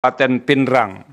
Kabupaten Pinrang.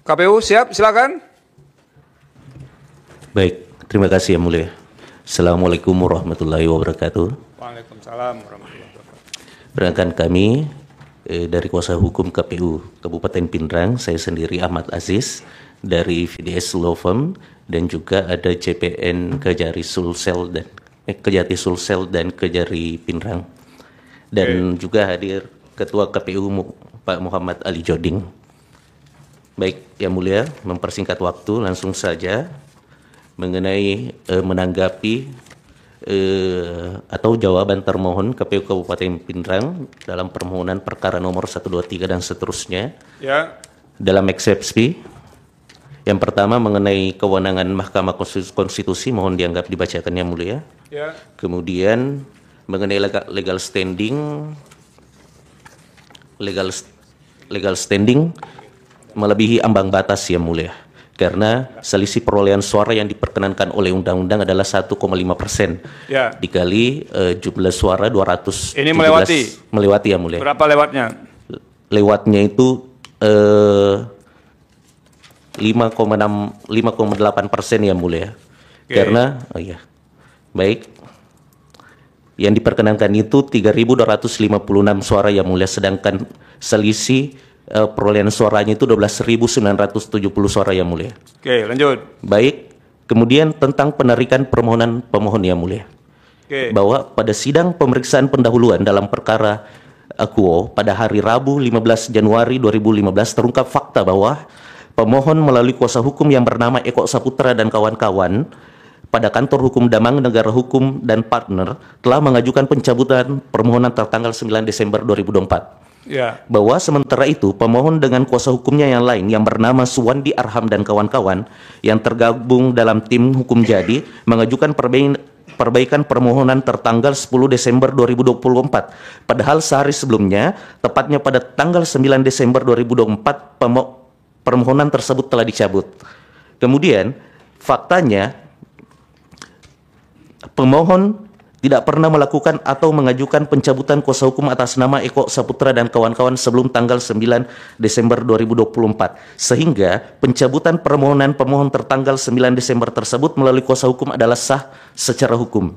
KPU siap, silakan. Baik, terima kasih Yang Mulia. Assalamualaikum warahmatullahi wabarakatuh. Waalaikumsalam warahmatullahi wabarakatuh. Perkenalkan kami dari kuasa hukum KPU Kabupaten Pinrang, saya sendiri Ahmad Aziz dari VDS Law Firm dan juga ada CPN Kejari Sulsel dan Kejati Sulsel dan Kejari Pinrang. Dan juga hadir Ketua KPU Pak Muhammad Ali Joding. Baik, Yang Mulia, mempersingkat waktu langsung saja mengenai menanggapi atau jawaban termohon KPU Kabupaten Pinrang dalam permohonan perkara nomor 123 dan seterusnya. Ya. Dalam eksepsi, yang pertama mengenai kewenangan Mahkamah Konstitusi, mohon dianggap dibacakan Yang Mulia. Ya. Kemudian mengenai legal standing melebihi ambang batas Yang Mulia, karena selisih perolehan suara yang diperkenankan oleh undang-undang adalah 1,5% Ya. dikali jumlah suara 217. Ini melewati Yang Mulia. Berapa lewatnya? Lewatnya itu 5,8% Yang Mulia. Karena baik, yang diperkenankan itu 3.256 suara Yang Mulia, sedangkan selisih perolehan suaranya itu 12.970 suara Yang Mulia. Oke, lanjut. Baik, kemudian tentang penarikan permohonan pemohon Yang Mulia. Bahwa pada sidang pemeriksaan pendahuluan dalam perkara Akuo pada hari Rabu 15 Januari 2015 terungkap fakta bahwa pemohon melalui kuasa hukum yang bernama Eko Saputra dan kawan-kawan pada kantor hukum Damang Negara Hukum dan Partner telah mengajukan pencabutan permohonan tertanggal 9 Desember 2024. Ya. Bahwa sementara itu pemohon dengan kuasa hukumnya yang lain yang bernama Suwandi Arham dan kawan-kawan yang tergabung dalam tim hukum jadi mengajukan perbaikan permohonan tertanggal 10 Desember 2024. Padahal sehari sebelumnya, tepatnya pada tanggal 9 Desember 2024, permohonan tersebut telah dicabut. Kemudian faktanya pemohon tidak pernah melakukan atau mengajukan pencabutan kuasa hukum atas nama Eko Saputra dan kawan-kawan sebelum tanggal 9 Desember 2024. Sehingga pencabutan permohonan pemohon tertanggal 9 Desember tersebut melalui kuasa hukum adalah sah secara hukum.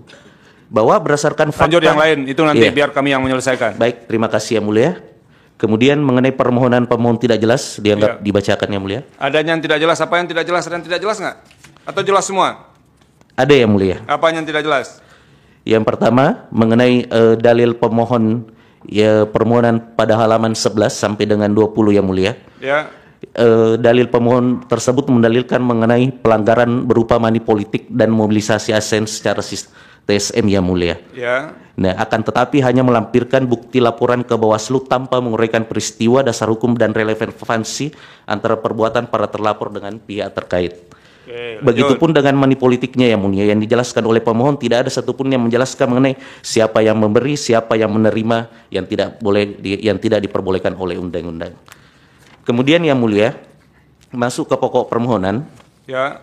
Bahwa berdasarkan fakta... Lanjut yang lain, itu nanti biar kami yang menyelesaikan. Baik, terima kasih Yang Mulia. Kemudian mengenai permohonan pemohon tidak jelas, dianggap dibacakan Yang Mulia. Adanya yang tidak jelas, apa yang tidak jelas dan tidak jelas nggak? Atau jelas semua? Ada Yang Mulia. Apa yang tidak jelas? Yang pertama mengenai dalil pemohon permohonan pada halaman 11 sampai dengan 20 Yang Mulia. Ya. Dalil pemohon tersebut mendalilkan mengenai pelanggaran berupa money politik dan mobilisasi ASN secara TSM Yang Mulia. Ya. Nah, akan tetapi hanya melampirkan bukti laporan ke Bawaslu tanpa menguraikan peristiwa, dasar hukum dan relevansi antara perbuatan para terlapor dengan pihak terkait. Begitupun dengan money politiknya Yang Mulia, yang dijelaskan oleh pemohon tidak ada satupun yang menjelaskan mengenai siapa yang memberi, siapa yang menerima, yang tidak diperbolehkan oleh undang-undang. Kemudian Yang Mulia, masuk ke pokok permohonan. Ya.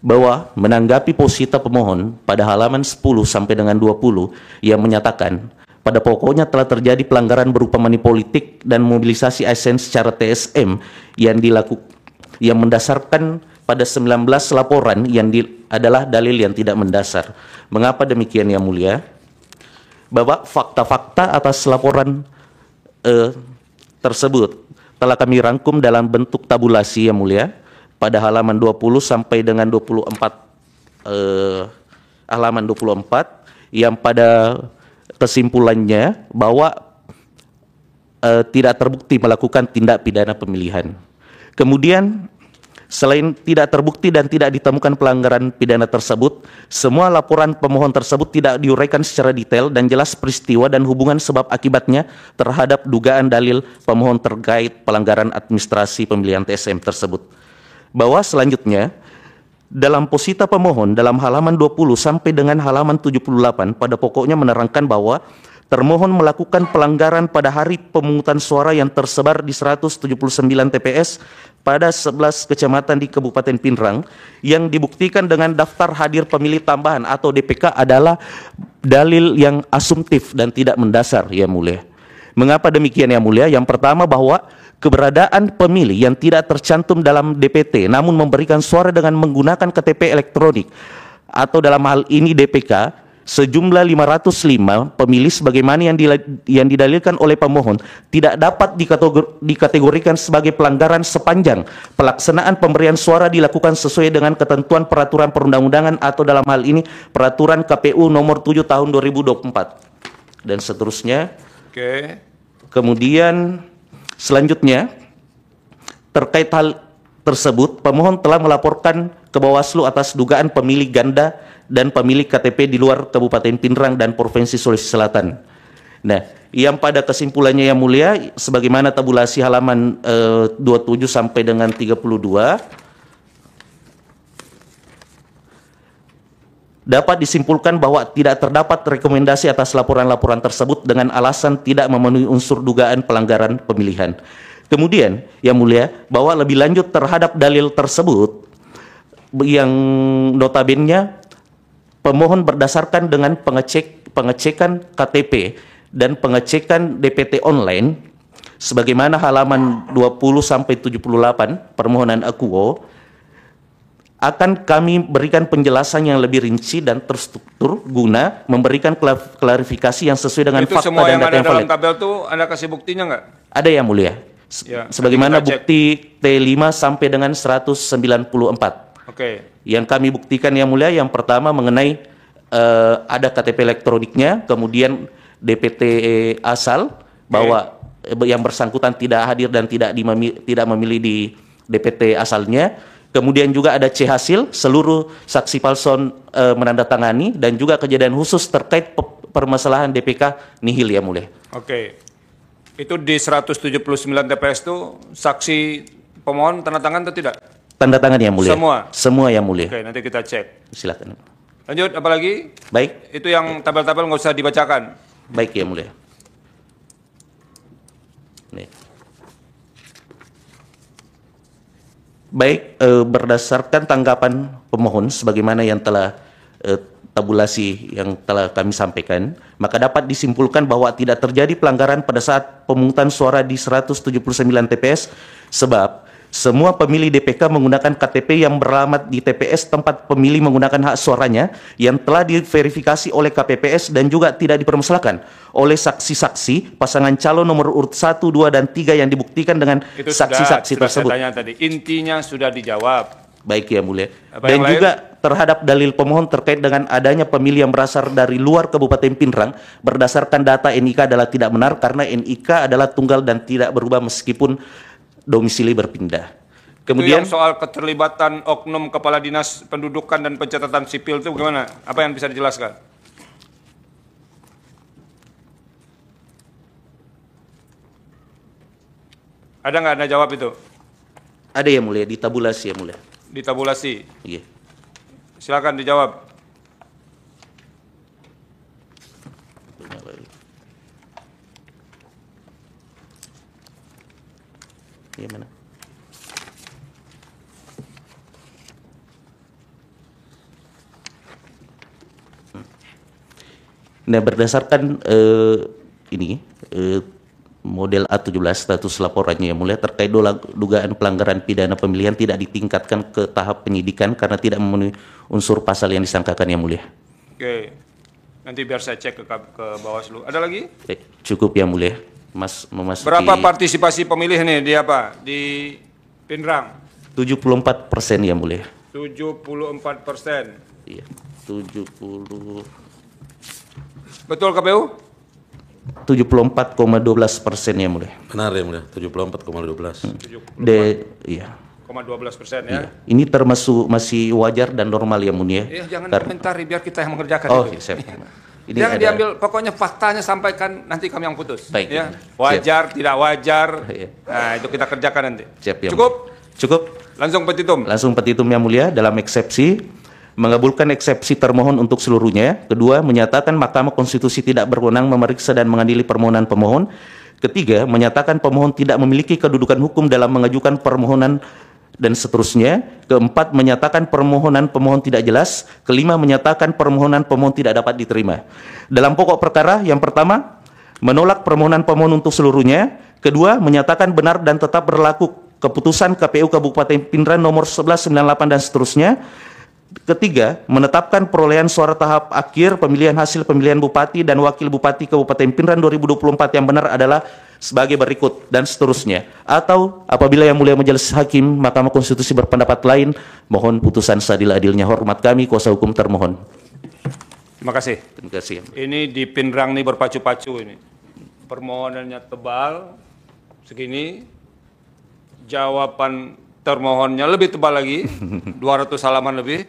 Bahwa menanggapi posita pemohon pada halaman 10 sampai dengan 20 yang menyatakan pada pokoknya telah terjadi pelanggaran berupa money politik dan mobilisasi ASN secara TSM yang mendasarkan pada 19 laporan yang adalah dalil yang tidak mendasar. Mengapa demikian Yang Mulia? Bahwa fakta-fakta atas laporan tersebut telah kami rangkum dalam bentuk tabulasi Yang Mulia pada halaman 20 sampai dengan 24 halaman 24 yang pada kesimpulannya bahwa tidak terbukti melakukan tindak pidana pemilihan. Kemudian selain tidak terbukti dan tidak ditemukan pelanggaran pidana tersebut, semua laporan pemohon tersebut tidak diuraikan secara detail dan jelas peristiwa dan hubungan sebab akibatnya terhadap dugaan dalil pemohon terkait pelanggaran administrasi pemilihan TSM tersebut. Bahwa selanjutnya, dalam posita pemohon dalam halaman 20 sampai dengan halaman 78 pada pokoknya menerangkan bahwa termohon melakukan pelanggaran pada hari pemungutan suara yang tersebar di 179 TPS pada 11 kecamatan di Kabupaten Pinrang yang dibuktikan dengan daftar hadir pemilih tambahan atau DPK adalah dalil yang asumtif dan tidak mendasar, ya mulia. Mengapa demikian, ya mulia? Yang pertama bahwa keberadaan pemilih yang tidak tercantum dalam DPT namun memberikan suara dengan menggunakan KTP elektronik atau dalam hal ini DPK sejumlah 505 pemilih sebagaimana yang didalilkan oleh pemohon tidak dapat dikategorikan sebagai pelanggaran sepanjang pelaksanaan pemberian suara dilakukan sesuai dengan ketentuan peraturan perundang-undangan atau dalam hal ini peraturan KPU nomor 7 tahun 2024 dan seterusnya. Oke. Kemudian selanjutnya terkait hal tersebut pemohon telah melaporkan ke Bawaslu atas dugaan pemilih ganda dan pemilik KTP di luar Kabupaten Pinrang dan Provinsi Sulawesi Selatan. Nah, yang pada kesimpulannya yang mulia, sebagaimana tabulasi halaman 27 sampai dengan 32, dapat disimpulkan bahwa tidak terdapat rekomendasi atas laporan-laporan tersebut dengan alasan tidak memenuhi unsur dugaan pelanggaran pemilihan. Kemudian, yang mulia, bahwa lebih lanjut terhadap dalil tersebut, yang notabene pemohon berdasarkan dengan pengecekan KTP dan pengecekan DPT online sebagaimana halaman 20 sampai 78 permohonan akuo akan kami berikan penjelasan yang lebih rinci dan terstruktur guna memberikan klarifikasi yang sesuai dengan itu fakta semua dan yang data ada yang dalam valid. tabel itu Anda kasih buktinya nggak? Ada, yang mulia. Ya, Sebagaimana nanti kita cek. bukti T5 sampai dengan 194. Oke. Yang kami buktikan, yang mulia, yang pertama mengenai ada KTP elektroniknya, kemudian DPT asal bahwa yang bersangkutan tidak hadir dan tidak memilih di DPT asalnya. Kemudian juga ada C hasil seluruh saksi palson menandatangani dan juga kejadian khusus terkait permasalahan DPK nihil, ya mulia. Oke. Itu di 179 TPS itu saksi pemohon tanda tangan atau tidak? Tanda tangan, yang mulia. Semua? Semua, yang mulia. Oke, nanti kita cek. Silakan. Lanjut, apa lagi? Baik. Itu yang tabel-tabel nggak usah dibacakan. Baik, yang mulia. Nih. Baik, berdasarkan tanggapan pemohon sebagaimana yang telah tabulasi yang telah kami sampaikan, maka dapat disimpulkan bahwa tidak terjadi pelanggaran pada saat pemungutan suara di 179 TPS sebab semua pemilih DPK menggunakan KTP yang beralamat di TPS tempat pemilih menggunakan hak suaranya yang telah diverifikasi oleh KPPS dan juga tidak dipermasalahkan oleh saksi-saksi pasangan calon nomor urut 1, 2, dan 3 yang dibuktikan dengan saksi-saksi tersebut. Saya tanya tadi, intinya sudah dijawab. Baik, ya mulia. Apa Dan yang juga terhadap dalil pemohon terkait dengan adanya pemilih yang berasal dari luar Kabupaten Pinrang berdasarkan data NIK adalah tidak benar karena NIK adalah tunggal dan tidak berubah meskipun domisili berpindah. Kemudian itu yang soal keterlibatan oknum kepala dinas pendudukan dan pencatatan sipil itu gimana? Apa yang bisa dijelaskan? Ada nggak Anda jawab itu? ada, yang mulia, di tabulasi, yang mulia. Di tabulasi. Iya. Silakan dijawab. Iya, mana? Nah, berdasarkan model A17 status laporannya, yang mulia, terkait dugaan pelanggaran pidana pemilihan tidak ditingkatkan ke tahap penyidikan karena tidak memenuhi unsur pasal yang disangkakan, yang mulia. Oke. Nanti biar saya cek ke Bawaslu. Ada lagi? Cukup, yang mulia. Mas memasuki Berapa partisipasi pemilih nih di apa? Di Pinrang? 74%, yang mulia. 74%. Iya, 70. Betul KPU? 74,12% yang mulia. Benar ya mulia, 74,12. Iya. 0,12% ya. Ini termasuk masih wajar dan normal ya mulia. Jangan komentari, biar kita yang mengerjakan Oh, itu. siap. Ini Jangan ada- diambil, pokoknya faktanya sampaikan, nanti kami yang putus. Baik. Ya. Wajar, tidak wajar, Iya. nah itu kita kerjakan nanti. Siap, ya, Cukup? Cukup. Langsung petitum. Langsung petitum yang mulia dalam eksepsi, mengabulkan eksepsi termohon untuk seluruhnya. Kedua, menyatakan Mahkamah Konstitusi tidak berwenang memeriksa dan mengadili permohonan pemohon. Ketiga, menyatakan pemohon tidak memiliki kedudukan hukum dalam mengajukan permohonan dan seterusnya. Keempat, menyatakan permohonan pemohon tidak jelas. Kelima, menyatakan permohonan pemohon tidak dapat diterima. Dalam pokok perkara, yang pertama, menolak permohonan pemohon untuk seluruhnya. Kedua, menyatakan benar dan tetap berlaku keputusan KPU Kabupaten Pindrang nomor 1198 dan seterusnya. Ketiga, menetapkan perolehan suara tahap akhir pemilihan hasil pemilihan Bupati dan Wakil Bupati Kabupaten Pindrang 2024 yang benar adalah sebagai berikut dan seterusnya. Atau apabila yang mulia Majelis Hakim Mahkamah Konstitusi berpendapat lain, mohon putusan seadil-adilnya. Hormat kami, kuasa hukum termohon. Terima kasih. Terima kasih. Ini di Pindrang nih berpacu-pacu ini. Permohonannya tebal, segini. Jawaban termohonnya lebih tebal lagi, 200 halaman lebih.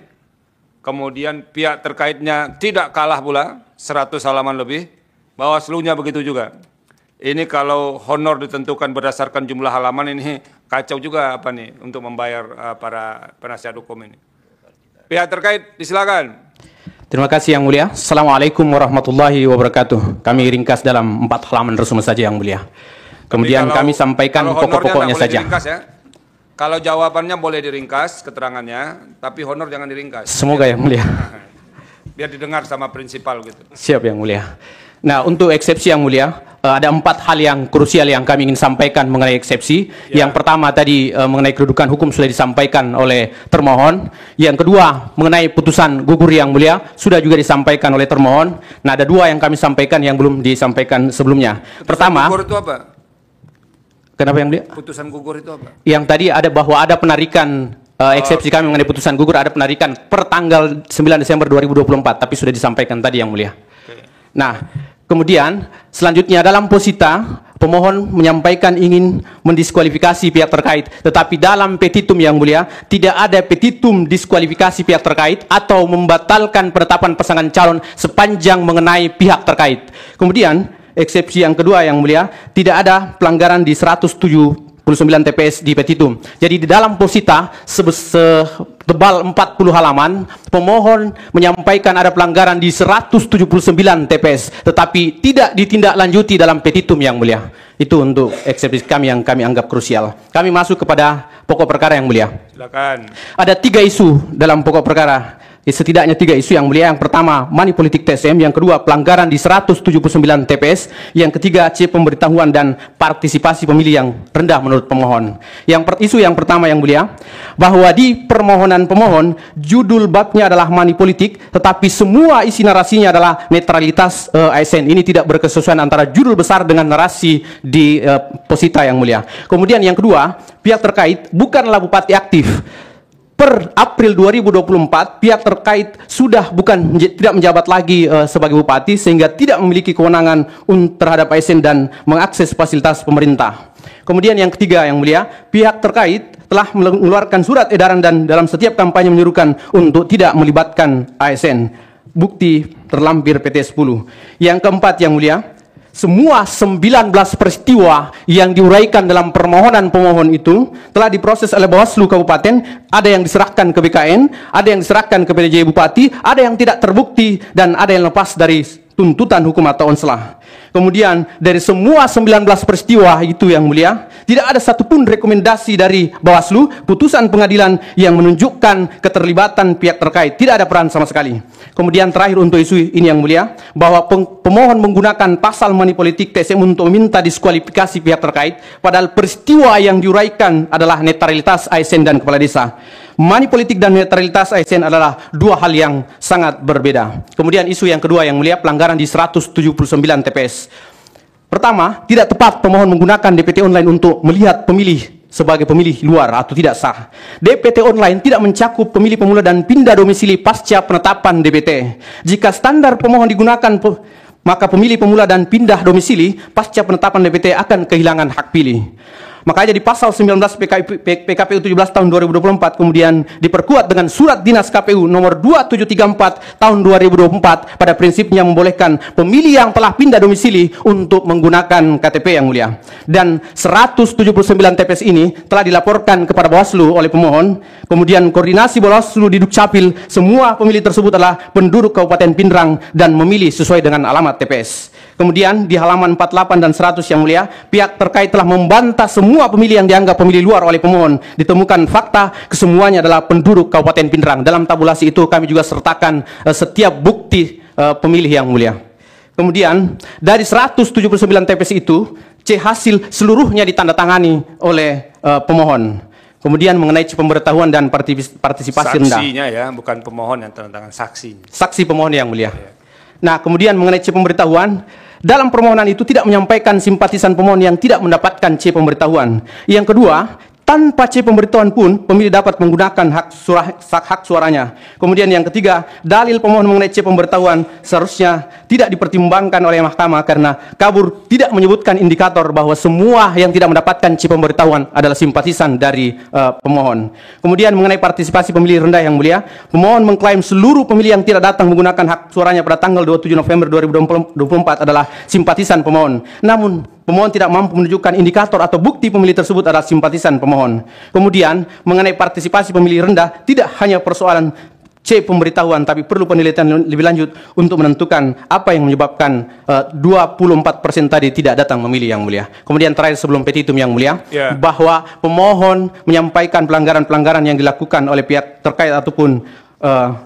Kemudian pihak terkaitnya tidak kalah pula, 100 halaman lebih. Bawaslu-nya begitu juga. Ini kalau honor ditentukan berdasarkan jumlah halaman, ini kacau juga apa nih untuk membayar para penasihat hukum ini. Pihak terkait, disilakan. Terima kasih Yang Mulia. Assalamualaikum warahmatullahi wabarakatuh. Kami ringkas dalam 4 halaman resume saja Yang Mulia. Kemudian Tapi kami sampaikan kalau honornya pokok-pokoknya nggak boleh saja. diringkas ya. Kalau jawabannya boleh diringkas keterangannya, tapi honor jangan diringkas. Semoga Yang Mulia. Biar didengar sama prinsipal gitu. Siap Yang Mulia. Nah, untuk eksepsi Yang Mulia, ada 4 hal yang krusial yang kami ingin sampaikan mengenai eksepsi. Ya. Yang pertama tadi mengenai kedudukan hukum sudah disampaikan oleh termohon. Yang kedua mengenai putusan gugur Yang Mulia sudah juga disampaikan oleh termohon. Nah, ada 2 yang kami sampaikan yang belum disampaikan sebelumnya. Pertama, Gugur itu apa? kenapa Yang Mulia? Putusan gugur itu apa? Yang tadi ada bahwa ada penarikan eksepsi kami mengenai putusan gugur, ada penarikan per tanggal 9 Desember 2024, tapi sudah disampaikan tadi Yang Mulia. Nah, kemudian selanjutnya dalam posita pemohon menyampaikan ingin mendiskualifikasi pihak terkait, tetapi dalam petitum Yang Mulia tidak ada petitum diskualifikasi pihak terkait atau membatalkan penetapan pasangan calon sepanjang mengenai pihak terkait. Kemudian eksepsi yang kedua Yang Mulia, tidak ada pelanggaran di 179 TPS di petitum. Jadi di dalam posita setebal 40 halaman, pemohon menyampaikan ada pelanggaran di 179 TPS, tetapi tidak ditindaklanjuti dalam petitum Yang Mulia. Itu untuk eksepsi kami yang kami anggap krusial. Kami masuk kepada pokok perkara Yang Mulia. Silakan. Ada 3 isu dalam pokok perkara. Setidaknya 3 isu Yang Mulia. Yang pertama, money politik TSM. Yang kedua, pelanggaran di 179 TPS. Yang ketiga, C pemberitahuan dan partisipasi pemilih yang rendah menurut pemohon. Isu yang pertama Yang Mulia, bahwa di permohonan pemohon judul babnya adalah money politik, tetapi semua isi narasinya adalah netralitas ASN. Ini tidak berkesesuaian antara judul besar dengan narasi di posita Yang Mulia. Kemudian yang kedua, pihak terkait bukanlah bupati aktif. Per April 2024, pihak terkait sudah tidak menjabat lagi sebagai bupati, sehingga tidak memiliki kewenangan terhadap ASN dan mengakses fasilitas pemerintah. Kemudian yang ketiga Yang Mulia, pihak terkait telah mengeluarkan surat edaran dan dalam setiap kampanye menyuruhkan untuk tidak melibatkan ASN. Bukti terlampir PT 10. Yang keempat Yang Mulia, semua 19 peristiwa yang diuraikan dalam permohonan pemohon itu telah diproses oleh Bawaslu Kabupaten. Ada yang diserahkan ke BKN, ada yang diserahkan ke PDJ Bupati, ada yang tidak terbukti, dan ada yang lepas dari tuntutan hukum atau onslah. Kemudian dari semua 19 peristiwa itu Yang Mulia, tidak ada satupun rekomendasi dari Bawaslu, putusan pengadilan yang menunjukkan keterlibatan pihak terkait. Tidak ada peran sama sekali. Kemudian terakhir untuk isu ini Yang Mulia, bahwa pemohon menggunakan pasal money politik TSM untuk meminta diskualifikasi pihak terkait, padahal peristiwa yang diuraikan adalah netralitas ASN dan kepala desa. Money politik dan netralitas ASN adalah 2 hal yang sangat berbeda. Kemudian isu yang kedua Yang Mulia, pelanggaran di 179 TPS. Pertama, tidak tepat pemohon menggunakan DPT online untuk melihat pemilih sebagai pemilih luar atau tidak sah. DPT online tidak mencakup pemilih pemula dan pindah domisili pasca penetapan DPT. Jika standar pemohon digunakan maka pemilih pemula dan pindah domisili pasca penetapan DPT akan kehilangan hak pilih. Makanya di pasal 19 PKPU 17 tahun 2024 kemudian diperkuat dengan surat dinas KPU nomor 2734 tahun 2024 pada prinsipnya membolehkan pemilih yang telah pindah domisili untuk menggunakan KTP yang mulia. Dan 179 TPS ini telah dilaporkan kepada Bawaslu oleh pemohon. Kemudian koordinasi Bawaslu di Dukcapil, semua pemilih tersebut adalah penduduk Kabupaten Pindrang dan memilih sesuai dengan alamat TPS. Kemudian di halaman 48 dan 100 yang mulia, pihak terkait telah membantah semua pemilih yang dianggap pemilih luar oleh pemohon. Ditemukan fakta kesemuanya adalah penduduk Kabupaten Pindrang. Dalam tabulasi itu kami juga sertakan setiap bukti pemilih yang mulia. Kemudian dari 179 TPS itu, C hasil seluruhnya ditandatangani oleh pemohon. Kemudian mengenai C pemberitahuan dan partisipasi rendah. Saksinya ya, bukan pemohon yang tanda tangan, saksi. Saksi pemohon yang mulia. Nah, kemudian mengenai C pemberitahuan, dalam permohonan itu tidak menyampaikan simpatisan pemohon yang tidak mendapatkan C pemberitahuan. Yang kedua, tanpa C pemberitahuan pun pemilih dapat menggunakan hak suaranya. Kemudian yang ketiga, dalil pemohon mengenai C pemberitahuan seharusnya tidak dipertimbangkan oleh mahkamah karena kabur tidak menyebutkan indikator bahwa semua yang tidak mendapatkan C pemberitahuan adalah simpatisan dari pemohon. Kemudian mengenai partisipasi pemilih rendah yang mulia, pemohon mengklaim seluruh pemilih yang tidak datang menggunakan hak suaranya pada tanggal 27 November 2024 adalah simpatisan pemohon. Namun pemohon tidak mampu menunjukkan indikator atau bukti pemilih tersebut adalah simpatisan pemohon. Kemudian mengenai partisipasi pemilih rendah, tidak hanya persoalan C pemberitahuan, tapi perlu penelitian lebih lanjut untuk menentukan apa yang menyebabkan 24% tadi tidak datang memilih yang mulia. Kemudian terakhir sebelum petitum yang mulia, bahwa pemohon menyampaikan pelanggaran-pelanggaran yang dilakukan oleh pihak terkait ataupun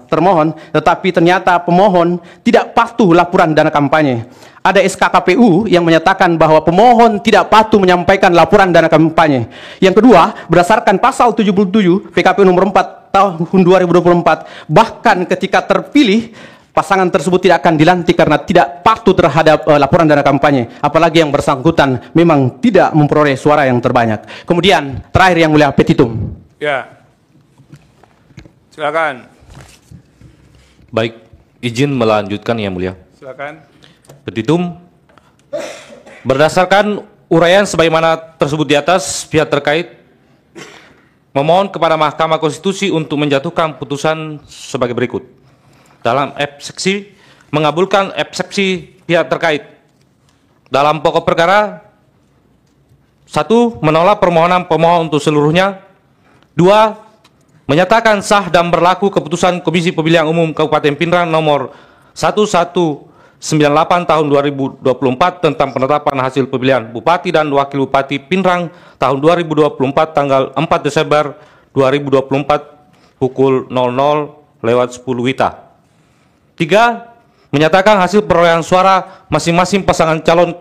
termohon, tetapi ternyata pemohon tidak patuh laporan dana kampanye. Ada SK KPU yang menyatakan bahwa pemohon tidak patuh menyampaikan laporan dana kampanye. Yang kedua, berdasarkan pasal 77 PKPU nomor 4 tahun 2024, bahkan ketika terpilih, pasangan tersebut tidak akan dilantik karena tidak patuh terhadap laporan dana kampanye. Apalagi yang bersangkutan memang tidak memperoleh suara yang terbanyak. Kemudian terakhir yang mulia, petitum. Ya, silakan. Baik, izin melanjutkan yang mulia. Silakan. Petitum, berdasarkan uraian sebagaimana tersebut di atas, pihak terkait memohon kepada Mahkamah Konstitusi untuk menjatuhkan putusan sebagai berikut. Dalam eksepsi, mengabulkan eksepsi pihak terkait. Dalam pokok perkara, 1. Menolak permohonan pemohon untuk seluruhnya. 2. Menyatakan sah dan berlaku keputusan Komisi Pemilihan Umum Kabupaten Pindrang nomor 1198 tahun 2024 tentang penetapan hasil pemilihan Bupati dan Wakil Bupati Pindrang tahun 2024 tanggal 4 Desember 2024 pukul 00:10 WITA. 3. Menyatakan hasil perolehan suara masing-masing pasangan calon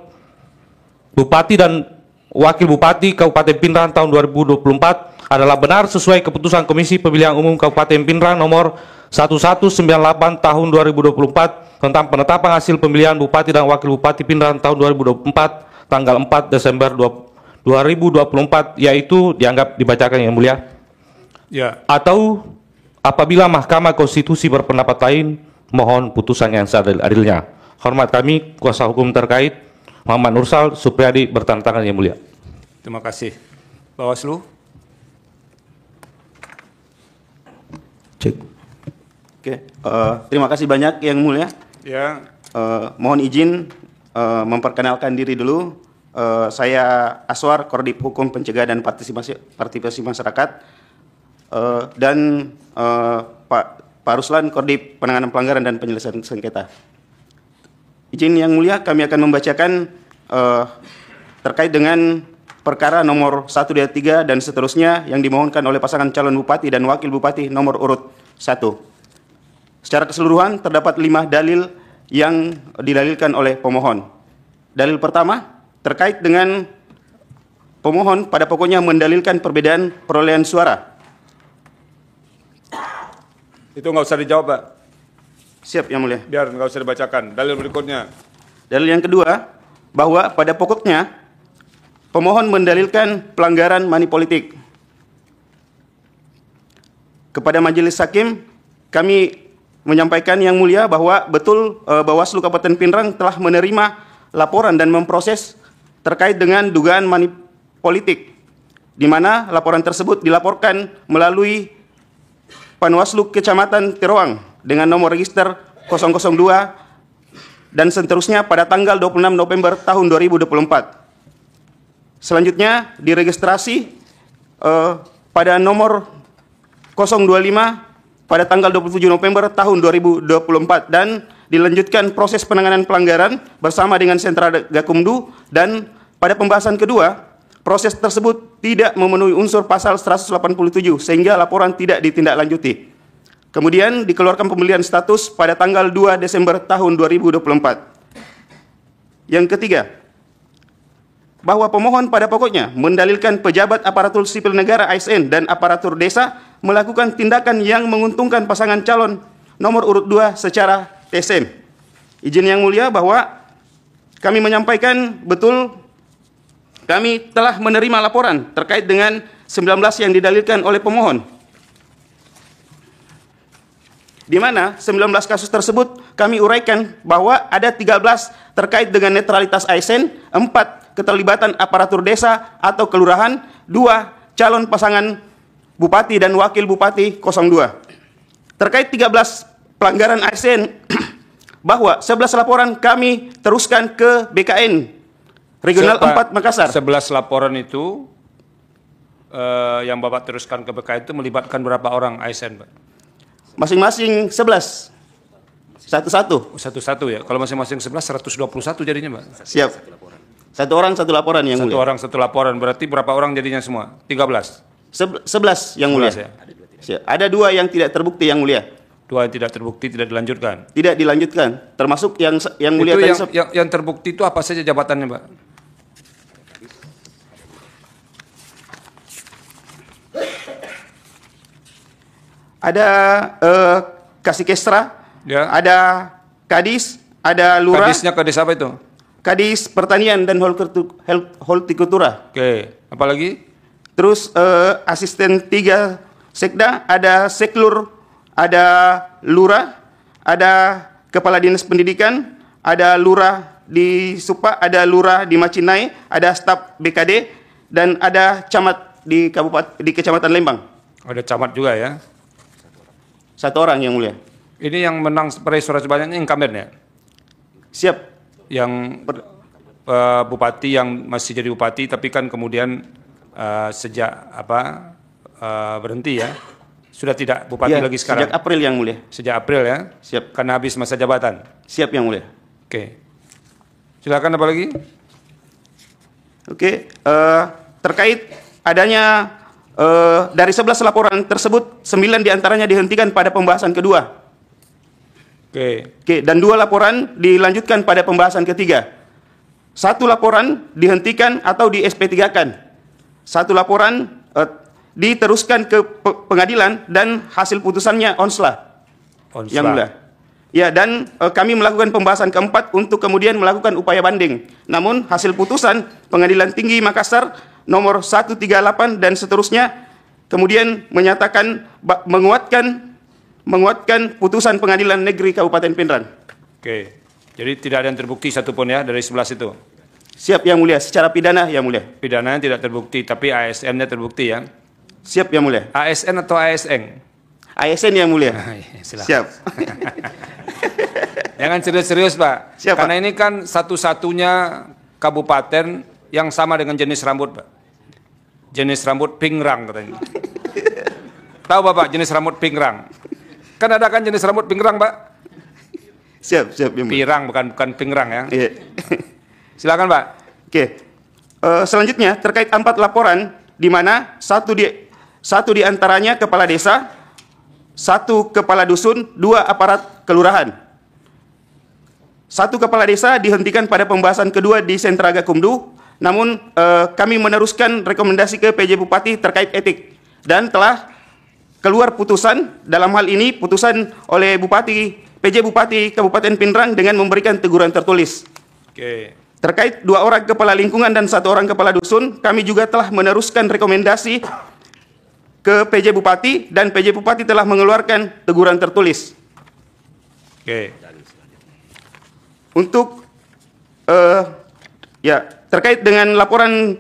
Bupati dan Wakil Bupati Kabupaten Pindrang tahun 2024 adalah benar sesuai keputusan Komisi Pemilihan Umum Kabupaten Pindrang nomor 1198 tahun 2024 tentang penetapan hasil pemilihan Bupati dan Wakil Bupati Pindrang tahun 2024 tanggal 4 Desember 2024, yaitu dianggap dibacakan yang mulia. Ya. Atau apabila Mahkamah Konstitusi berpendapat lain, mohon putusan yang seadil-adilnya. Hormat kami, kuasa hukum terkait, Muhammad Nursal Supriyadi bertanda tangan yang mulia. Terima kasih. Bawaslu. Cek. Oke, terima kasih banyak yang mulia. Ya. Mohon izin memperkenalkan diri dulu. Saya Aswar, Kordip Hukum Pencegahan dan Partisipasi Masyarakat, dan Pak Ruslan, Kordip Penanganan Pelanggaran dan Penyelesaian Sengketa. Izin yang mulia, kami akan membacakan terkait dengan perkara nomor 1-3 dan seterusnya yang dimohonkan oleh pasangan calon Bupati dan Wakil Bupati nomor urut 1. Secara keseluruhan terdapat 5 dalil yang didalilkan oleh pemohon. Dalil pertama terkait dengan pemohon pada pokoknya mendalilkan perbedaan perolehan suara. Itu nggak usah dijawab, Pak. Siap, yang mulia. Biar nggak usah dibacakan. Dalil berikutnya. Dalil yang kedua, bahwa pada pokoknya pemohon mendalilkan pelanggaran money politik. Kepada majelis hakim, kami menyampaikan yang mulia bahwa betul Bawaslu Kabupaten Pindrang telah menerima laporan dan memproses terkait dengan dugaan politik, di mana laporan tersebut dilaporkan melalui Panwaslu Kecamatan Teroang dengan nomor register 002 dan seterusnya pada tanggal 26 November tahun 2024. Selanjutnya diregistrasi pada nomor 025 pada tanggal 27 November tahun 2024 dan dilanjutkan proses penanganan pelanggaran bersama dengan Sentra Gakumdu, dan pada pembahasan kedua proses tersebut tidak memenuhi unsur pasal 187 sehingga laporan tidak ditindaklanjuti. Kemudian dikeluarkan pembelian status pada tanggal 2 Desember tahun 2024. Yang ketiga, bahwa pemohon pada pokoknya mendalilkan pejabat aparatur sipil negara ASN dan aparatur desa melakukan tindakan yang menguntungkan pasangan calon nomor urut 2 secara TSM. Izin yang mulia bahwa kami menyampaikan betul kami telah menerima laporan terkait dengan 19 yang didalilkan oleh pemohon, di mana 19 kasus tersebut kami uraikan bahwa ada 13 terkait dengan netralitas ASN, 4 keterlibatan aparatur desa atau kelurahan, 2 calon pasangan bupati dan wakil bupati 02. Terkait 13 pelanggaran ASN, bahwa 11 laporan kami teruskan ke BKN Regional 4 Makassar. 11 laporan itu yang Bapak teruskan ke BKN itu melibatkan berapa orang ASN, Pak? Masing-masing 11. Satu-satu. Satu-satu ya. Kalau masing-masing 11, 121 jadinya, Pak. Siap. Satu orang satu laporan yang Satu mulia. orang satu laporan, berarti berapa orang jadinya semua? 13. 11 yang mulia. 11 ya. Siap. Ada 2 yang tidak terbukti yang mulia. 2 yang tidak terbukti tidak dilanjutkan. Tidak dilanjutkan. Termasuk yang mulia Itu tadi. yang terbukti itu apa saja jabatannya, Pak? Ada Kasikestra, Ya. ada Kadis, ada Lurah, Kadisnya Kadis apa itu? Kadis Pertanian dan Hortikultura. Oke, apa lagi? Terus asisten 3 Sekda, ada Seklur, ada Lurah, ada Kepala Dinas Pendidikan, ada Lurah di Supa, ada Lurah di Macinai, ada staf BKD, dan ada camat di Kecamatan Lembang. Ada camat juga ya. 1 orang yang mulia. Ini yang menang peraih suara sebanyaknya incumbent ya? Siap. Yang bupati yang masih jadi bupati tapi kan kemudian sejak berhenti ya, sudah tidak bupati Ya, lagi sekarang. sejak April yang mulia. Sejak April ya. Siap. Karena habis masa jabatan. Siap yang mulia. Oke. Silakan apa lagi? Oke, terkait adanya dari 11 laporan tersebut 9 diantaranya dihentikan pada pembahasan kedua. Oke, dan 2 laporan dilanjutkan pada pembahasan ketiga. 1 laporan dihentikan atau di SP3-kan. 1 laporan diteruskan ke pengadilan dan hasil putusannya onslah. Yang mulia. Ya, dan kami melakukan pembahasan keempat untuk kemudian melakukan upaya banding. Namun hasil putusan Pengadilan Tinggi Makassar nomor 138 dan seterusnya kemudian menyatakan menguatkan putusan Pengadilan Negeri Kabupaten Pindrang. Oke. Jadi tidak ada yang terbukti satupun ya dari 11 itu. Siap yang mulia, secara pidana yang mulia. Pidananya tidak terbukti, tapi ASN-nya terbukti ya. Siap yang mulia. ASN atau ASN? ASN yang mulia. Silakan. Siap. Jangan serius-serius, Pak. Siap, Karena ini kan satu-satunya kabupaten yang sama dengan jenis rambut, Pak. Jenis rambut pingrang katanya. Tahu Bapak jenis rambut pingrang? Kan ada kan jenis rambut pingrang, Pak? Siap yang mulia. Pirang bukan pingrang ya. Iya. Silakan, Pak. Oke. Selanjutnya terkait 4 laporan di mana satu di antaranya kepala desa, 1 kepala dusun, 2 aparat kelurahan. 1 kepala desa dihentikan pada pembahasan kedua di Sentra Gakumdu, namun kami meneruskan rekomendasi ke PJ Bupati terkait etik dan telah keluar putusan, dalam hal ini putusan oleh PJ Bupati Kabupaten Pindrang dengan memberikan teguran tertulis. Oke. Terkait 2 orang kepala lingkungan dan 1 orang kepala dusun, kami juga telah meneruskan rekomendasi ke PJ Bupati dan PJ Bupati telah mengeluarkan teguran tertulis. Oke. Untuk terkait dengan laporan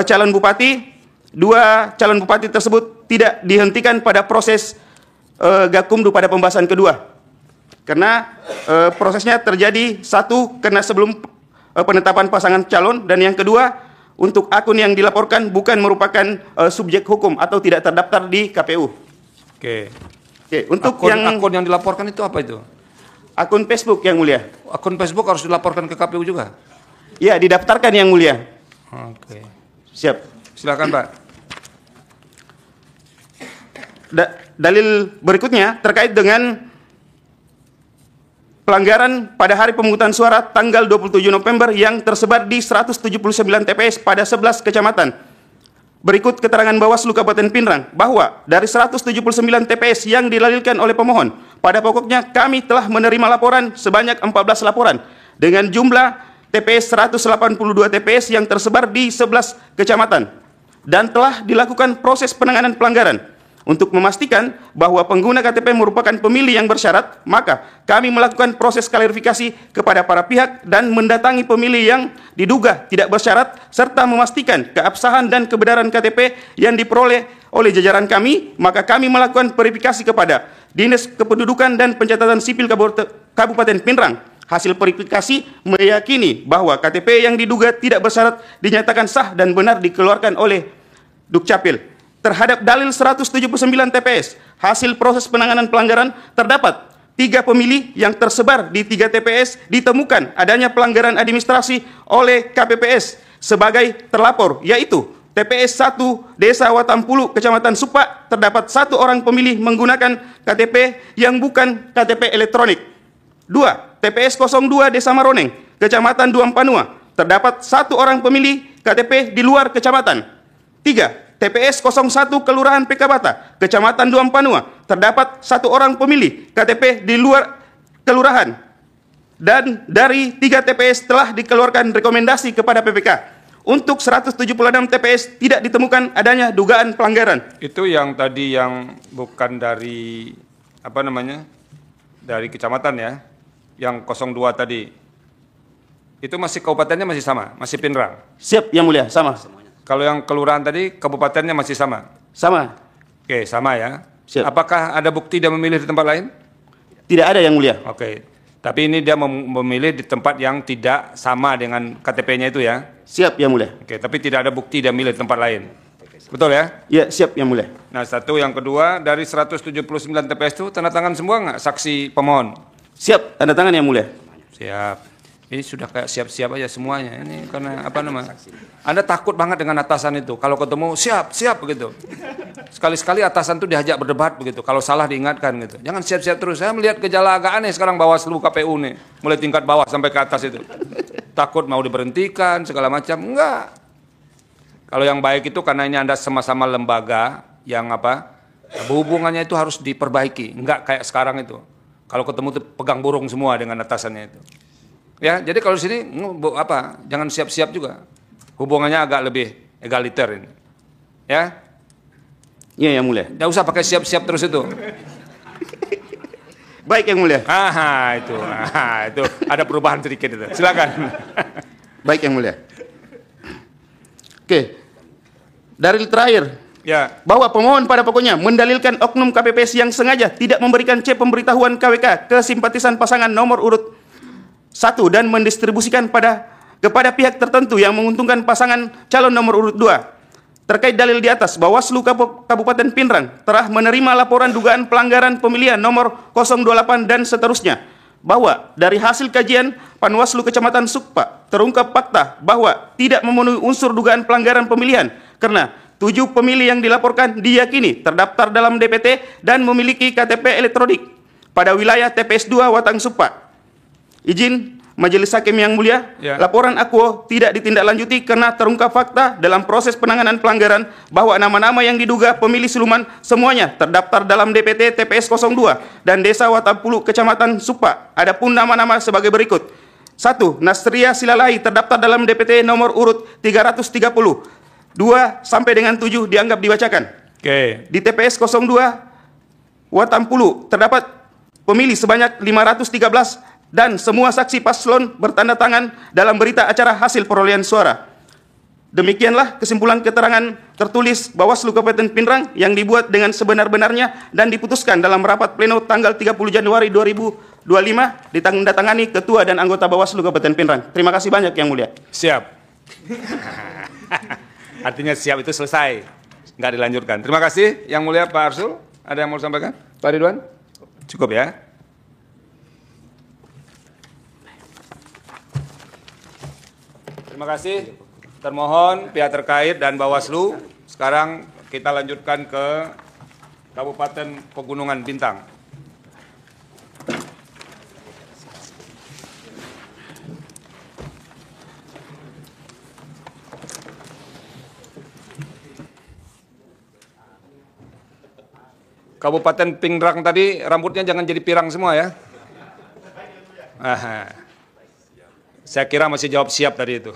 calon bupati, 2 calon bupati tersebut tidak dihentikan pada proses Gakumdu pada pembahasan kedua. Karena prosesnya terjadi, satu, karena sebelum penetapan pasangan calon, dan yang kedua, untuk akun yang dilaporkan bukan merupakan subjek hukum atau tidak terdaftar di KPU. Oke. Oke, untuk Akun yang dilaporkan itu apa itu? akun Facebook, Yang Mulia. Akun Facebook harus dilaporkan ke KPU juga? Ya, didaftarkan, Yang Mulia. Oke. Siap. Silakan, Pak. Dalil berikutnya terkait dengan pelanggaran pada hari pemungutan suara tanggal 27 November yang tersebar di 179 TPS pada 11 kecamatan. Berikut keterangan Bawaslu Kabupaten Pindrang bahwa dari 179 TPS yang dilalirkan oleh pemohon, pada pokoknya kami telah menerima laporan sebanyak 14 laporan dengan jumlah TPS 182 TPS yang tersebar di 11 kecamatan dan telah dilakukan proses penanganan pelanggaran. Untuk memastikan bahwa pengguna KTP merupakan pemilih yang bersyarat, maka kami melakukan proses klarifikasi kepada para pihak dan mendatangi pemilih yang diduga tidak bersyarat serta memastikan keabsahan dan kebenaran KTP yang diperoleh oleh jajaran kami, maka kami melakukan verifikasi kepada Dinas Kependudukan dan Pencatatan Sipil Kabupaten Pindrang. Hasil verifikasi meyakini bahwa KTP yang diduga tidak bersyarat dinyatakan sah dan benar dikeluarkan oleh Dukcapil. Terhadap dalil 179 TPS, hasil proses penanganan pelanggaran terdapat 3 pemilih yang tersebar di 3 TPS ditemukan adanya pelanggaran administrasi oleh KPPS sebagai terlapor, yaitu TPS 1 Desa Watampulu, Kecamatan Supak, terdapat 1 orang pemilih menggunakan KTP yang bukan KTP elektronik. 2. TPS 02 Desa Maroneng, Kecamatan Duampanua, terdapat 1 orang pemilih KTP di luar kecamatan. 3. TPS 01 Kelurahan Pekabata, Kecamatan Duampanua, terdapat 1 orang pemilih KTP di luar kelurahan. Dan dari 3 TPS telah dikeluarkan rekomendasi kepada PPK. Untuk 176 TPS tidak ditemukan adanya dugaan pelanggaran. Itu yang tadi yang bukan dari apa namanya? Dari kecamatan ya. Yang 02 tadi. Itu masih kabupatennya masih sama, masih Pindrang. Siap, Yang Mulia, sama. Kalau yang kelurahan tadi kabupatennya masih sama. Sama. Oke, sama ya. Siap. Apakah ada bukti dia memilih di tempat lain? Tidak ada, Yang Mulia. Oke. Tapi ini dia memilih di tempat yang tidak sama dengan KTP-nya itu ya. Siap, Yang Mulia. Oke, tapi tidak ada bukti dia milih di tempat lain. Betul ya? Ya, siap, Yang Mulia. Nah, satu, yang kedua, dari 179 TPS itu tanda tangan semua nggak saksi pemohon? Siap, tanda tangan, Yang Mulia. Siap. Ini sudah kayak siap-siap aja semuanya. Ini karena apa namanya? Anda takut banget dengan atasan itu. Kalau ketemu siap begitu. Sekali-sekali atasan itu diajak berdebat begitu. Kalau salah diingatkan gitu. Jangan siap-siap terus. Saya melihat gejala agak aneh sekarang Bawaslu KPU nih. Mulai tingkat bawah sampai ke atas itu. Takut mau diberhentikan segala macam. Enggak. Kalau yang baik itu karena ini Anda sama-sama lembaga yang apa? Hubungannya itu harus diperbaiki. Enggak kayak sekarang itu. Kalau ketemu tuh pegang burung semua dengan atasannya itu. Ya, jadi kalau sini apa? Jangan siap-siap juga. Hubungannya agak lebih egaliter ini. Ya? Iya, Yang Mulia. Nggak usah pakai siap-siap terus itu. Baik, Yang Mulia. Itu ada perubahan sedikit itu. Silakan. Baik, Yang Mulia. Oke. Dalil terakhir. Ya. Bahwa pemohon pada pokoknya mendalilkan oknum KPPS yang sengaja tidak memberikan C pemberitahuan KWK ke simpatisan pasangan nomor urut 1 dan mendistribusikan kepada pihak tertentu yang menguntungkan pasangan calon nomor urut 2. Terkait dalil di atas, Bawaslu Kabupaten Pindrang telah menerima laporan dugaan pelanggaran pemilihan nomor 028 dan seterusnya. Bahwa dari hasil kajian Panwaslu Kecamatan Sukpa terungkap fakta bahwa tidak memenuhi unsur dugaan pelanggaran pemilihan karena 7 pemilih yang dilaporkan diyakini terdaftar dalam DPT dan memiliki KTP elektronik pada wilayah TPS 2 Watang Sukpa. Izin Majelis Hakim yang mulia, ya. Laporan aku tidak ditindaklanjuti karena terungkap fakta dalam proses penanganan pelanggaran bahwa nama-nama yang diduga pemilih siluman semuanya terdaftar dalam DPT TPS 02 dan Desa Watampulu Kecamatan Supa. Adapun nama-nama sebagai berikut. 1. Nasria Silalai terdaftar dalam DPT nomor urut 330. 2 sampai dengan 7 dianggap dibacakan. Oke. Di TPS 02 Watampulu terdapat pemilih sebanyak 513 dan semua saksi paslon bertanda tangan dalam berita acara hasil perolehan suara. Demikianlah kesimpulan keterangan tertulis Bawaslu Kabupaten Pindrang yang dibuat dengan sebenar-benarnya dan diputuskan dalam rapat pleno tanggal 30 Januari 2025 ditandatangani Ketua dan anggota Bawaslu Kabupaten Pindrang. Terima kasih banyak Yang Mulia. Siap. Artinya siap itu selesai, nggak dilanjutkan. Terima kasih Yang Mulia Pak Arsul. Ada yang mau disampaikan? Pak Ridwan? Cukup ya. Terima kasih. Termohon pihak terkait dan Bawaslu. Sekarang kita lanjutkan ke Kabupaten Pegunungan Bintang. Kabupaten Pindrang tadi rambutnya jangan jadi pirang semua ya. Saya kira masih jawab siap tadi itu.